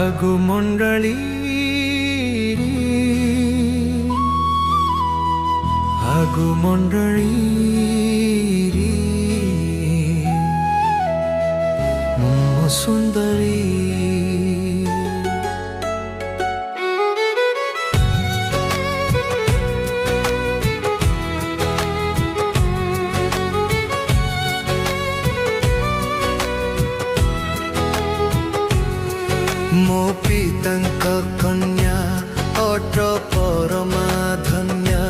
ಆಗು ಮಂಡಳಿ ಆಗು ಮಂಡಳಿ ಸುಂದರಿ मो पितांक कन्या अट परमा धन्या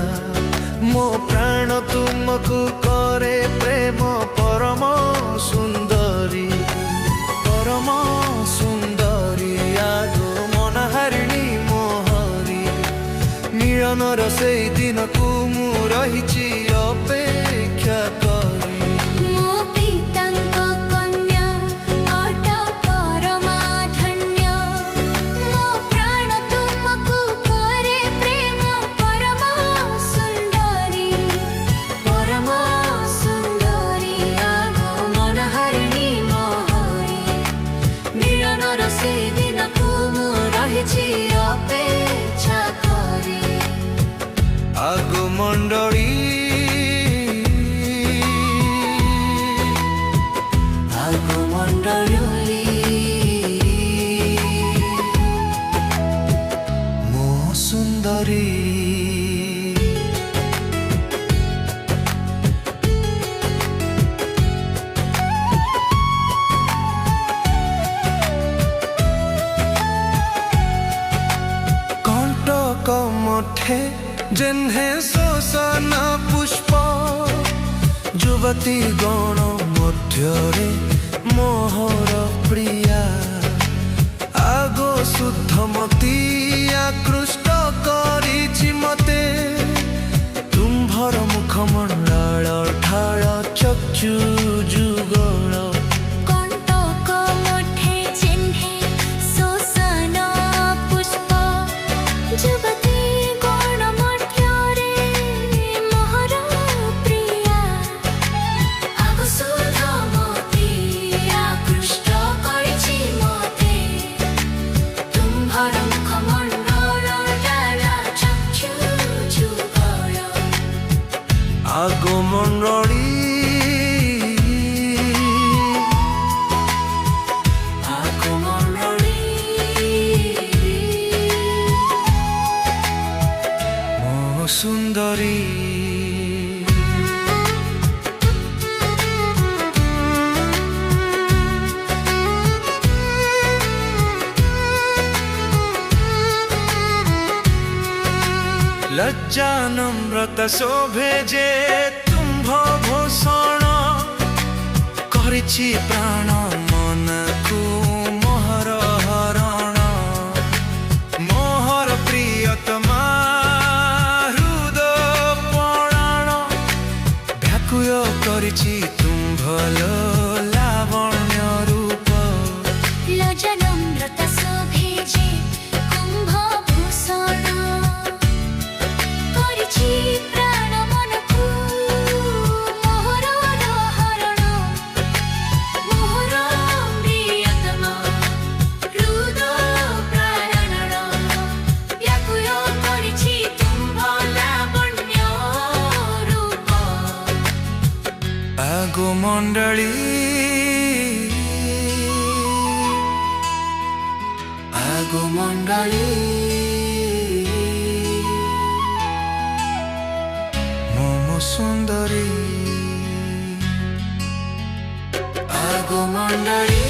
मो प्राण तुमको करे प्रेम परम सुंदरी आगो मनहारिणी मोहरी मिलनर से दिन को मु रहिछि अपेक्षा करी ಆಗು ಮಂಡಳಿ ಆಗು ಮಂಡಳಿ ಮೋ ಸುಂದರಿ कंटक मठे जेन्हे शोषण पुष्प युवती गण मध्यरे मोहर प्रिया आगो शुद्धमती आकृष्ट करिछि मते तुम्भर मुखमंडल ठाळ चक्षु जुगल ಆಗು ಮಂಡಳಿ ಆಗು ಮಂಡಳಿ ಮೋ ಸುಂದರಿ लज्जा नम्रता शोभे जे तुम्भ भूषण करिछि प्राण मन को मोहर हरण मोहर प्रियतमा हृदय प्राण व्याकुल करिछि तुम्भ लावण्य रूप लज्जा नम्रता शोभे जे कुम्भ भूषण प्राण मन को मोहर हरण मोहर प्रियतमा हृदय प्राण व्याकुल करिछि तुम्भ लावण्य रूप ಆಗು ಮಂಡಳಿ ಆಗು ಮಂಡಳಿ सुंदरी ಆಗು ಮಂಡಳಿ